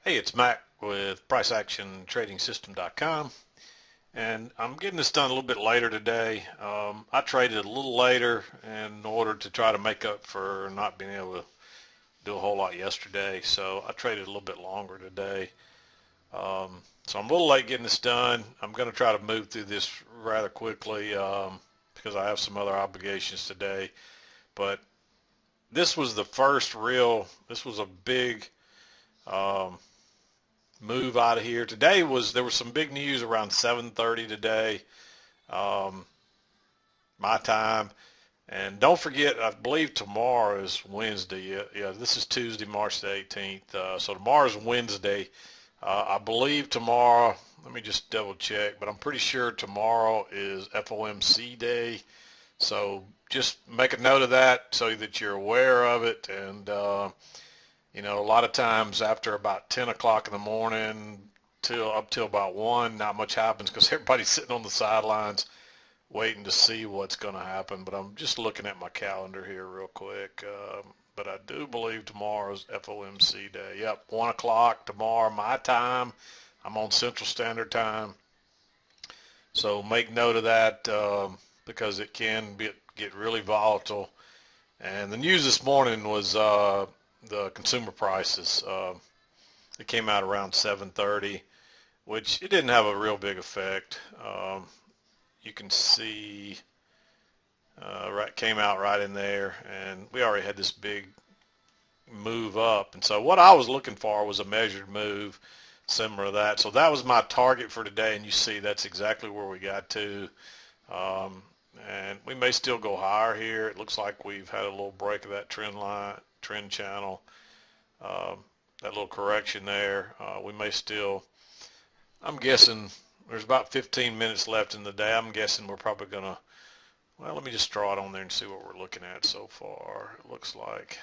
Hey, it's Mack with PriceActionTradingSystem.com, and I'm getting this done a little bit later today. I traded a little later in order to try to make up for not being able to do a whole lot yesterday, so I traded a little bit longer today. So I'm a little late getting this done. I'm going to try to move through this rather quickly because I have some other obligations today. But this was the first this was a big um, move out of here. There was some big news around 7:30 today, um, my time. And don't forget, I believe tomorrow is Wednesday. Yeah, this is Tuesday, March the 18th. So tomorrow's Wednesday. I believe tomorrow, let me just double check, but I'm pretty sure tomorrow is FOMC day. So just make a note of that so that you're aware of it. And a lot of times after about 10 o'clock in the morning up till about 1, not much happens because everybody's sitting on the sidelines waiting to see what's going to happen. But I'm just looking at my calendar here real quick. But I do believe tomorrow's FOMC day. Yep, 1 o'clock tomorrow, my time. I'm on Central Standard Time. So make note of that because it can get really volatile. And the news this morning was the consumer prices. It came out around 7:30, which it didn't have a real big effect. You can see came out right in there, and we already had this big move up. And so what I was looking for was a measured move similar to that. So that was my target for today, and you see that's exactly where we got to. Um, and we may still go higher here. It looks like we've had a little break of that trend channel. That little correction there. We may still, I'm guessing there's about 15 minutes left in the day. I'm guessing we're probably going to, well, let me just draw it on there and see what we're looking at so far. It looks like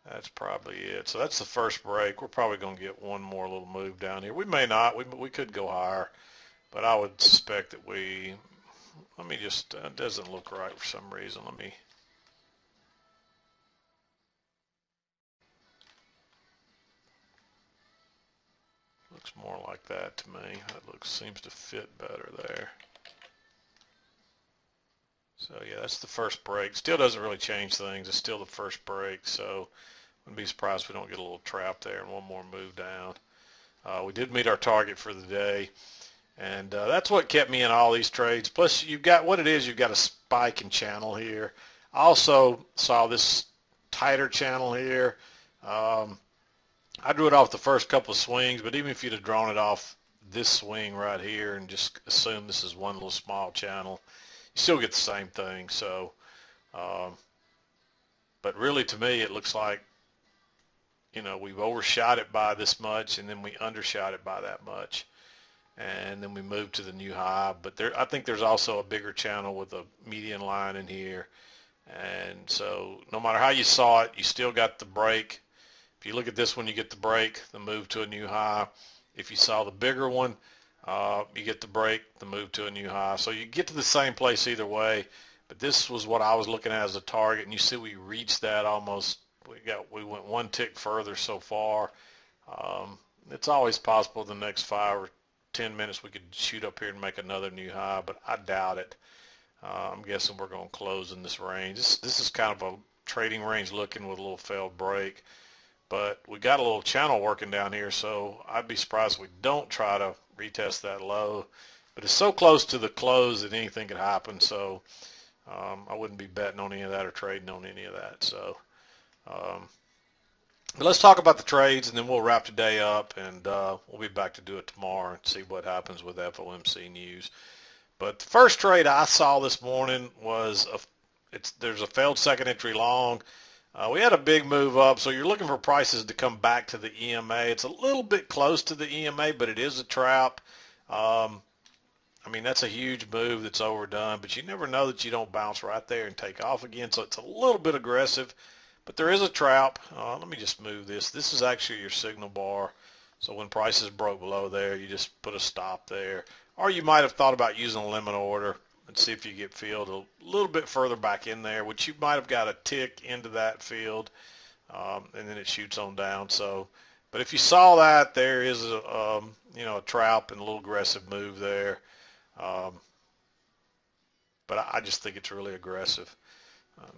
that's probably it. So that's the first break. We're probably going to get one more little move down here. We may not. We could go higher, but I would suspect that let me just, it doesn't look right for some reason. Looks more like that to me. Seems to fit better there. So yeah, that's the first break. Still doesn't really change things. It's still the first break, so wouldn't be surprised if we don't get a little trap there and one more move down. We did meet our target for the day, and that's what kept me in all these trades. Plus, you've got what it is. You've got a spike in channel here. I also saw this tighter channel here. I drew it off the first couple of swings, but even if you'd have drawn it off this swing right here and just assume this is one little small channel, you still get the same thing. So, but really to me, it looks like, we've overshot it by this much and then we undershot it by that much. And then we moved to the new high. But I think there's also a bigger channel with a median line in here. And so no matter how you saw it, you still got the break. If you look at this one, you get the break, the move to a new high. If you saw the bigger one, you get the break, the move to a new high. So you get to the same place either way. But this was what I was looking at as a target, and you see we reached that almost. We went one tick further so far. It's always possible the next 5 or 10 minutes we could shoot up here and make another new high, but I doubt it. I'm guessing we're going to close in this range. This is kind of a trading range looking with a little failed break. But we got a little channel working down here, so I'd be surprised if we don't try to retest that low. But it's so close to the close that anything could happen, so I wouldn't be betting on any of that or trading on any of that. So, but let's talk about the trades, and then we'll wrap today up, and we'll be back to do it tomorrow and see what happens with FOMC news. But the first trade I saw this morning was there's a failed second entry long. We had a big move up, so you're looking for prices to come back to the EMA. It's a little bit close to the EMA, but it is a trap. I mean, that's a huge move that's overdone, but you never know that you don't bounce right there and take off again, so it's a little bit aggressive, but there is a trap. Let me just move this. This is actually your signal bar, so when prices broke below there, you just put a stop there. Or you might have thought about using a limit order and see if you get filled a little bit further back in there, which you might have got a tick into that field. and then it shoots on down. So, but if you saw that, there is a trap and a little aggressive move there. Um, but I just think it's really aggressive. Um,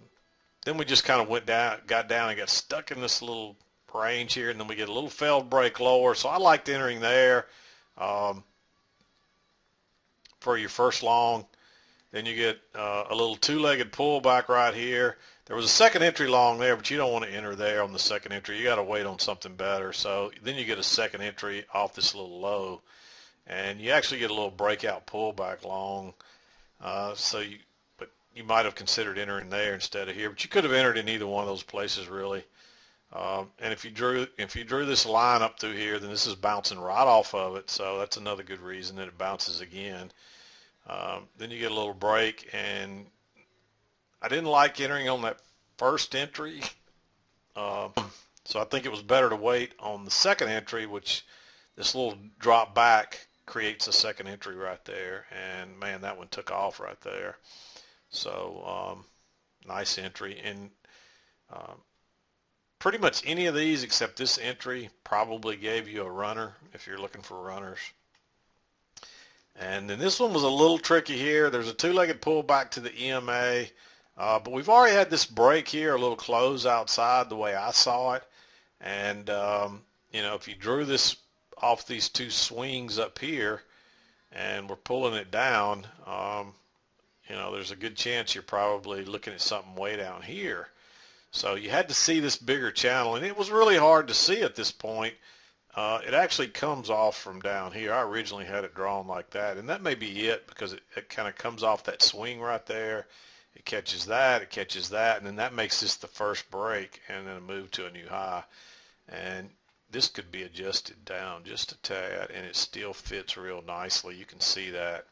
then we just kind of got down and got stuck in this little range here, and then we get a little failed break lower. So I liked entering there um, for your first long. Then you get a little two-legged pullback right here. There was a second entry long there, but you don't want to enter there on the second entry. You got to wait on something better. So then you get a second entry off this little low, and you actually get a little breakout pullback long. But you might have considered entering there instead of here, but you could have entered in either one of those places really. And if you drew this line up through here, then this is bouncing right off of it. So that's another good reason that it bounces again. Then you get a little break, and I didn't like entering on that first entry. Um, so I think it was better to wait on the second entry, which this little drop back creates a second entry right there. And man, that one took off right there. So nice entry. And pretty much any of these except this entry probably gave you a runner if you're looking for runners. And then this one was a little tricky here. There's a two-legged pullback to the EMA, but we've already had this break here, a little close outside the way I saw it. And, if you drew this off these two swings up here and we're pulling it down, there's a good chance you're probably looking at something way down here. So you had to see this bigger channel, and it was really hard to see at this point. It actually comes off from down here. I originally had it drawn like that, and that may be it because it kind of comes off that swing right there. It catches that, and then that makes this the first break and then a move to a new high. And this could be adjusted down just a tad, and it still fits real nicely. You can see that.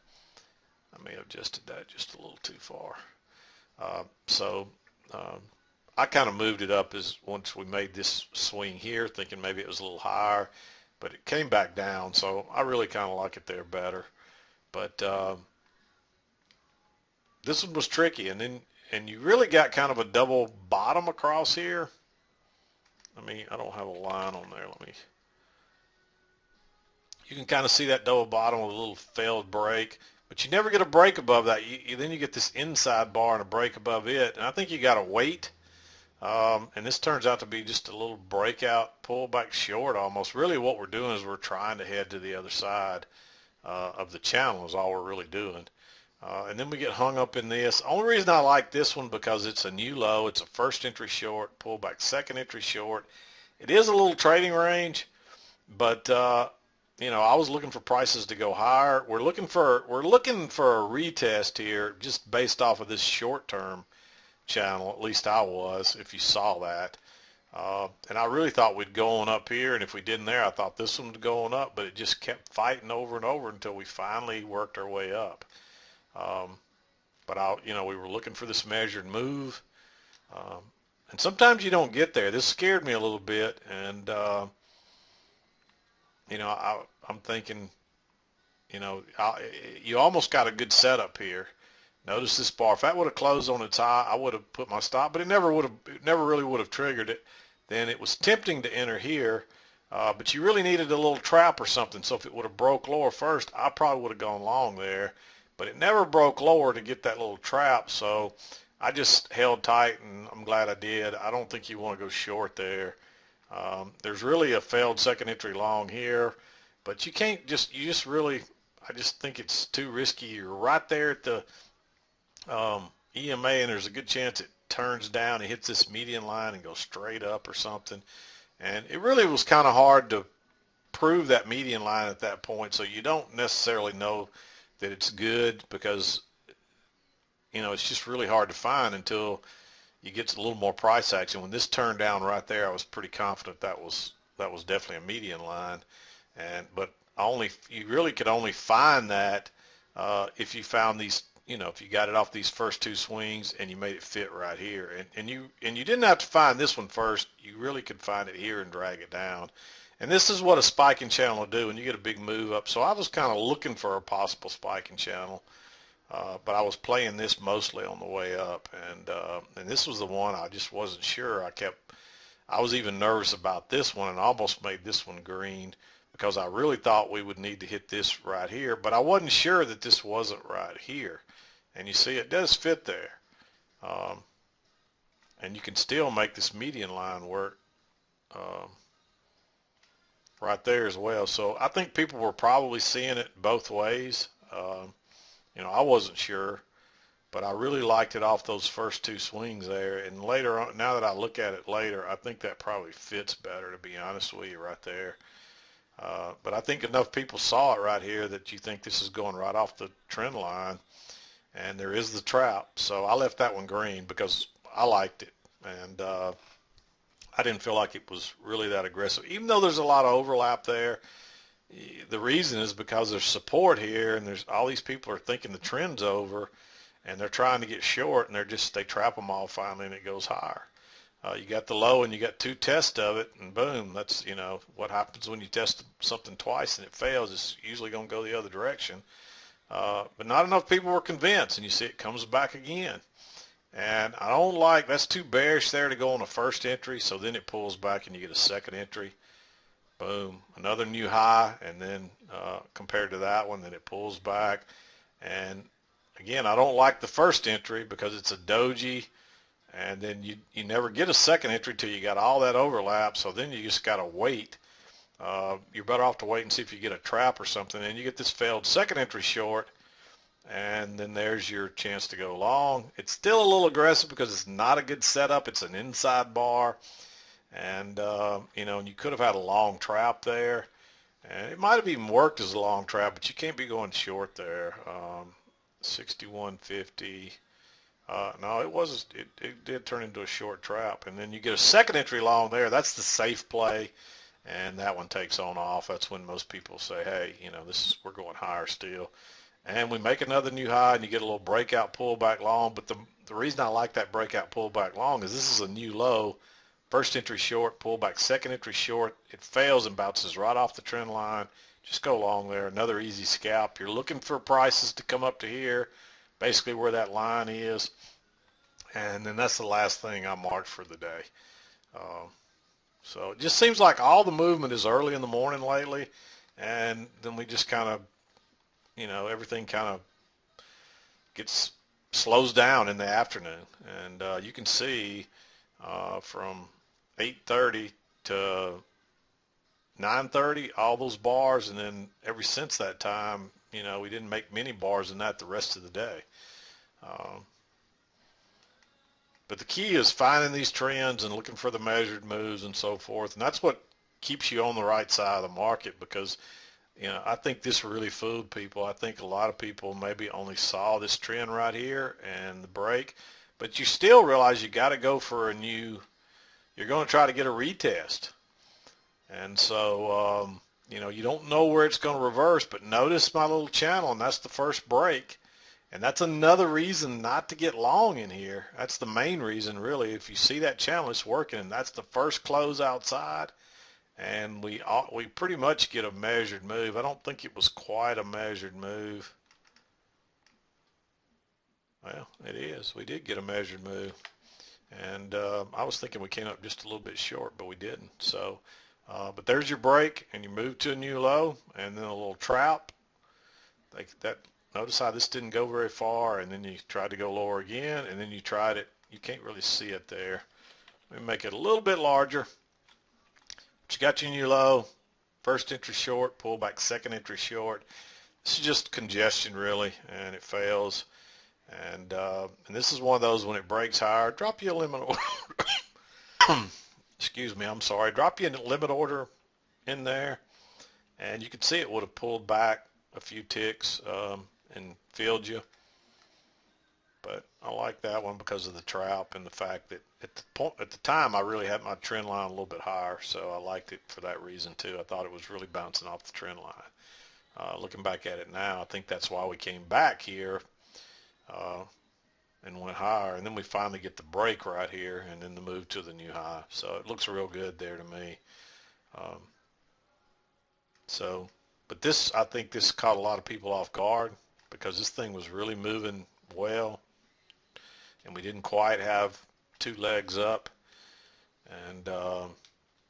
I may have adjusted that just a little too far. I kind of moved it up as once we made this swing here, thinking maybe it was a little higher, but it came back down, so I really kind of like it there better. But this one was tricky, and you really got kind of a double bottom across here. I don't have a line on there. You can kind of see that double bottom with a little failed break, but you never get a break above that. Then you get this inside bar and a break above it, and I think you got to wait. And this turns out to be just a little breakout pullback short almost. Really what we're doing is we're trying to head to the other side of the channel is all we're really doing. And then we get hung up in this. Only reason I like this one because it's a new low. It's a first entry short, pullback second entry short. It is a little trading range, but I was looking for prices to go higher. We're looking for a retest here just based off of this short term channel, at least I was, if you saw that. And I really thought we'd go on up here, and if we didn't there, I thought this one was going up, but it just kept fighting over and over until we finally worked our way up. But we were looking for this measured move, and sometimes you don't get there. This scared me a little bit, and I'm thinking, you almost got a good setup here. Notice this bar. If that would have closed on its high, I would have put my stop, but it never really would have triggered it. Then it was tempting to enter here, but you really needed a little trap or something. So if it would have broke lower first, I probably would have gone long there, but it never broke lower to get that little trap. So I just held tight, and I'm glad I did. I don't think you want to go short there. There's really a failed second entry long here, but you can't I just think it's too risky. You're right there at the EMA, and there's a good chance it turns down and hits this median line and goes straight up or something. And it really was kind of hard to prove that median line at that point, so you don't necessarily know that it's good because it's just really hard to find until you get a little more price action. When this turned down right there, I was pretty confident that was definitely a median line, but you really could only find that if you found these. If you got it off these first two swings and you made it fit right here, and you didn't have to find this one first, you really could find it here and drag it down. And this is what a spiking channel will do when you get a big move up. So I was kind of looking for a possible spiking channel, but I was playing this mostly on the way up, and this was the one I just wasn't sure. I was even nervous about this one and almost made this one green because I really thought we would need to hit this right here, but I wasn't sure that this wasn't right here. And you see it does fit there. Um, and you can still make this median line work um, right there as well. So I think people were probably seeing it both ways. I wasn't sure, but I really liked it off those first two swings there. And later on, now that I look at it later, I think that probably fits better, to be honest with you, right there. But I think enough people saw it right here that you think this is going right off the trend line, and there is the trap. So I left that one green because I liked it, and I didn't feel like it was really that aggressive. Even though there's a lot of overlap there, the reason is because there's support here, and there's all these people are thinking the trend's over, and they're trying to get short, and they trap them all finally, and it goes higher. You got the low, and you got two tests of it, and boom, that's, what happens when you test something twice and it fails. It's usually going to go the other direction. But not enough people were convinced, and you see it comes back again. And I don't like, that's too bearish there to go on a first entry, so then it pulls back and you get a second entry. Boom, another new high, and then compared to that one, then it pulls back. And again, I don't like the first entry because it's a doji, and then you never get a second entry till you got all that overlap, so then you just got to wait. You're better off to wait and see if you get a trap or something, and you get this failed second entry short, and then there's your chance to go long. It's still a little aggressive because it's not a good setup. It's an inside bar, and and you could have had a long trap there, and it might have even worked as a long trap, but you can't be going short there. 61.50. No, it was. It did turn into a short trap, and then you get a second entry long there. That's the safe play, and that one takes on off. That's when most people say, "Hey, we're going higher still," and we make another new high, and you get a little breakout pullback long. But the reason I like that breakout pullback long is this is a new low. First entry short, pullback, second entry short. It fails and bounces right off the trend line. Just go long there. Another easy scalp. You're looking for prices to come up to here, basically where that line is. And then that's the last thing I marked for the day. So it just seems like all the movement is early in the morning lately, and then we just kind of, everything kind of slows down in the afternoon. And you can see from 8:30 to 9:30, all those bars, and then ever since that time, we didn't make many bars in that the rest of the day. But the key is finding these trends and looking for the measured moves and so forth. And that's what keeps you on the right side of the market because, I think this really fooled people. I think a lot of people maybe only saw this trend right here and the break. But you still realize you got to go for you're going to try to get a retest. And so, you don't know where it's going to reverse. But notice my little channel, and that's the first break. And that's another reason not to get long in here. That's the main reason, really. If you see that channel, it's working, and that's the first close outside. And we pretty much get a measured move. I don't think it was quite a measured move. Well, it is. We did get a measured move. And I was thinking we came up just a little bit short, but we didn't. So, but there's your break, and you move to a new low, and then a little trap. Notice how this didn't go very far, and then you tried to go lower again, and then you tried it. You can't really see it there. Let me make it a little bit larger. But you got your new low, first entry short, pull back, second entry short. This is just congestion, really, and it fails. And this is one of those when it breaks higher, drop you a limit order. Excuse me, I'm sorry. Drop you a limit order in there, and you can see it would have pulled back a few ticks and filled you. But I like that one because of the trap and the fact that at the time I really had my trend line a little bit higher, so I liked it for that reason too. I thought it was really bouncing off the trend line. Looking back at it now, I think that's why we came back here and went higher, and then we finally get the break right here and then the move to the new high. So it looks real good there to me. But I think this caught a lot of people off guard because this thing was really moving well, and we didn't quite have two legs up. And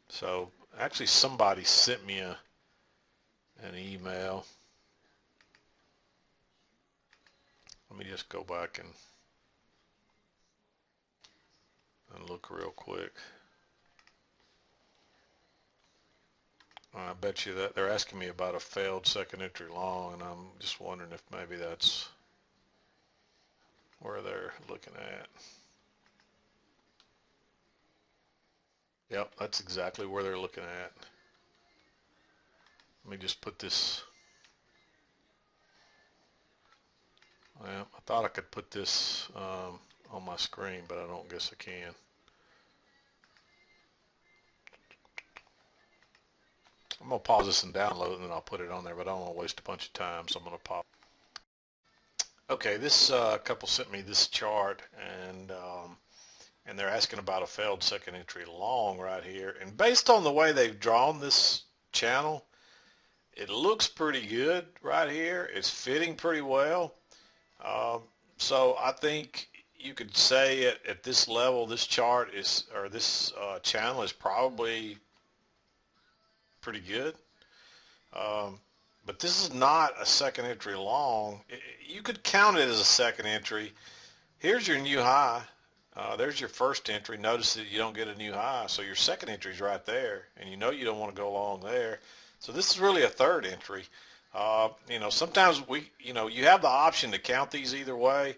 so actually somebody sent me an email. Let me just go back and look real quick. I bet you that they're asking me about a failed second entry long, and I'm just wondering if maybe that's where they're looking at. Yep, that's exactly where they're looking at. Let me just put this. Well, I thought I could put this on my screen, but I don't guess I can. I'm going to pause this and download it, and then I'll put it on there, but I don't want to waste a bunch of time, so I'm going to pause. Okay, this couple sent me this chart, and they're asking about a failed second entry long right here. And based on the way they've drawn this channel, it looks pretty good right here. It's fitting pretty well. So I think you could say at this level, this chart is, or this channel is probably pretty good. But this is not a second entry long. You could count it as a second entry. Here's your new high. There's your first entry. Notice that you don't get a new high, so your second entry is right there, and you know you don't want to go long there. So this is really a third entry. Sometimes you have the option to count these either way,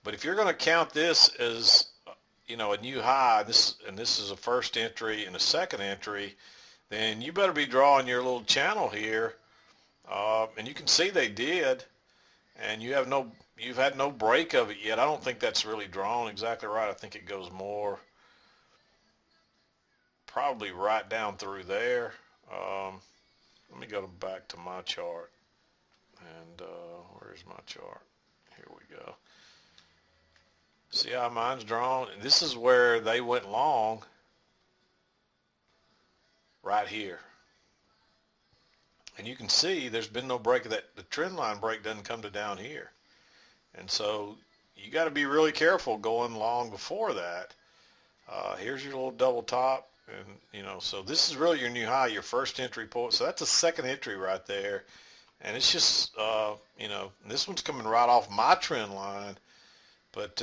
but if you're going to count this as, a new high, and this is a first entry and a second entry, then you better be drawing your little channel here. And you can see they did, and you've had no break of it yet. I don't think that's really drawn exactly right. I think it goes more probably right down through there. Let me go back to my chart, and where's my chart? Here we go. See how mine's drawn? And this is where they went long, right here. And you can see there's been no break of that. The trend line break doesn't come to down here. And so you got to be really careful going long before that. Here's your little double top. And, so this is really your new high, your first entry point. So that's a second entry right there. And it's just, this one's coming right off my trend line. But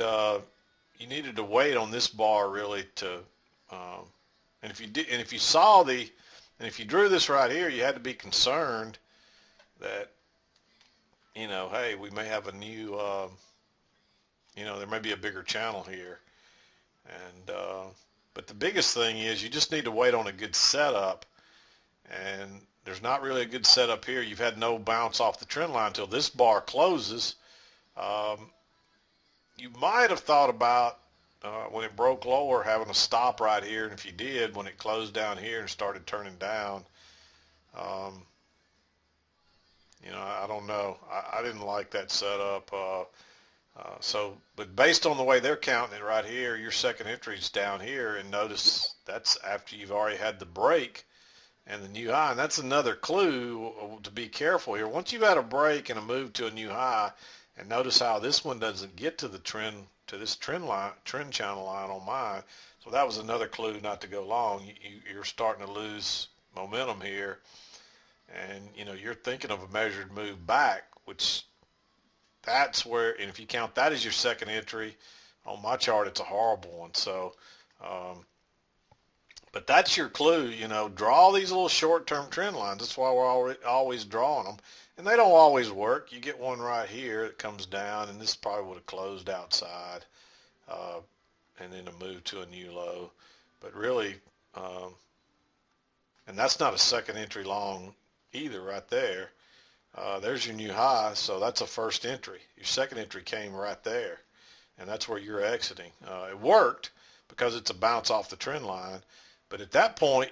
you needed to wait on this bar really to, and if you saw and if you drew this right here, you had to be concerned that, hey, we may have a new, there may be a bigger channel here. And, but the biggest thing is you just need to wait on a good setup. And there's not really a good setup here. You've had no bounce off the trend line until this bar closes. You might have thought about when it broke lower having a stop right here, and if you did, when it closed down here and started turning down, I don't know. I didn't like that setup. But based on the way they're counting it right here, your second entry is down here, and notice that's after you've already had the break and the new high. And that's another clue to be careful here. Once you've had a break and a move to a new high, and notice how this one doesn't get to the trend, to this trend channel line on mine. So that was another clue not to go long. You're starting to lose momentum here, and you're thinking of a measured move back, which that's where, and if you count that as your second entry on my chart, it's a horrible one. So but that's your clue. Draw these little short-term trend lines. That's why we're always drawing them. And they don't always work. You get one right here that comes down, and this probably would have closed outside, and then a move to a new low. But really, and that's not a second entry long either right there. There's your new high, so that's a first entry. Your second entry came right there, and that's where you're exiting. It worked because it's a bounce off the trend line, but at that point,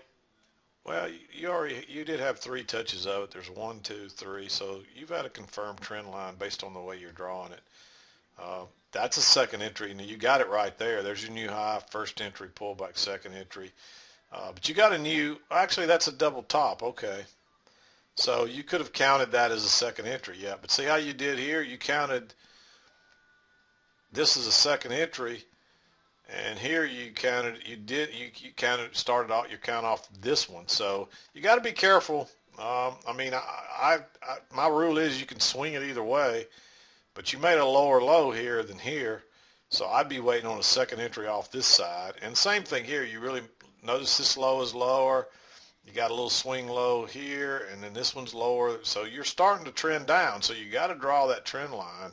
well, you did have three touches of it. There's 1, 2, 3. So you've had a confirmed trend line based on the way you're drawing it. That's a second entry, and you got it right there. There's your new high, first entry, pullback, second entry. But you got a new, actually that's a double top. Okay. So you could have counted that as a second entry. Yeah. But see how you did here? You counted this as a second entry, And here you kind of started out your count off this one. So you got to be careful. I mean, my rule is you can swing it either way, but you made a lower low here than here. So I'd be waiting on a second entry off this side. And same thing here. You really notice this low is lower. You got a little swing low here, and then this one's lower. So you're starting to trend down. So you got to draw that trend line.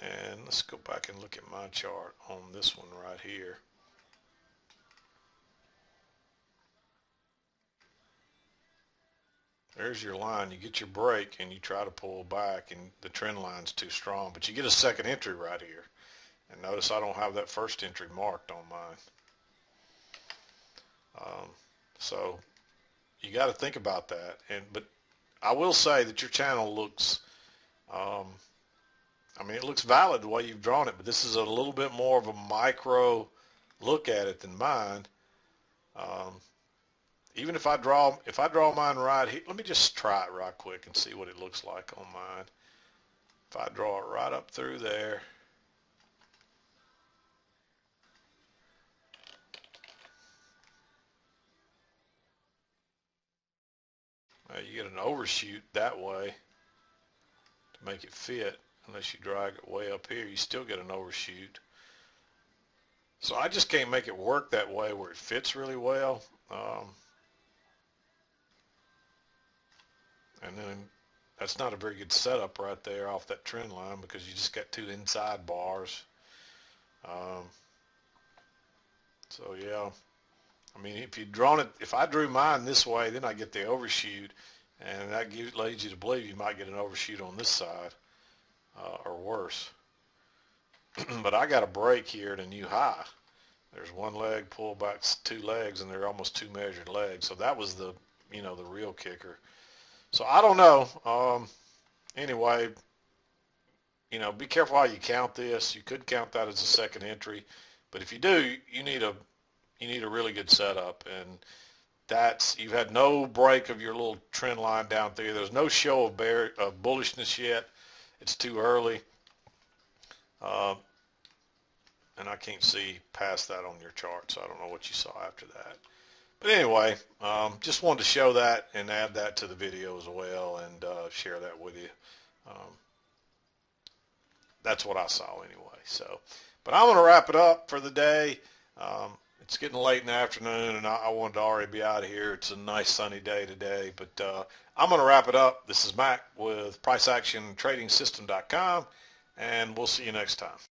And let's go back and look at my chart on this one right here. There's your line. You get your break and you try to pull back, and the trend line's too strong. But you get a second entry right here. And notice I don't have that first entry marked on mine. So you got to think about that. But I will say that your channel looks, I mean, it looks valid the way you've drawn it, but this is a little bit more of a micro look at it than mine. Even if I draw mine right here, let me just try it right quick and see what it looks like on mine. If I draw it right up through there, you get an overshoot that way to make it fit. Unless you drag it way up here, you still get an overshoot. So I just can't make it work that way where it fits really well. And then that's not a very good setup right there off that trend line because you just got two inside bars. So yeah, I mean, if I drew mine this way, then I get the overshoot, and that leads you to believe you might get an overshoot on this side, or worse. But I got a break here at a new high. There's one leg, pull back two legs, and they're almost two measured legs. So that was the real kicker. So I don't know. Anyway, be careful how you count this. You could count that as a second entry, but if you do, you need a really good setup, and you've had no break of your little trend line down through. There's no show of bullishness yet. It's too early, and I can't see past that on your chart, so I don't know what you saw after that. But anyway, just wanted to show that and add that to the video as well, and share that with you. That's what I saw anyway. So, but I'm going to wrap it up for the day. It's getting late in the afternoon, and I wanted to already be out of here. It's a nice sunny day today, but I'm going to wrap it up. This is Mack with PriceActionTradingSystem.com, and we'll see you next time.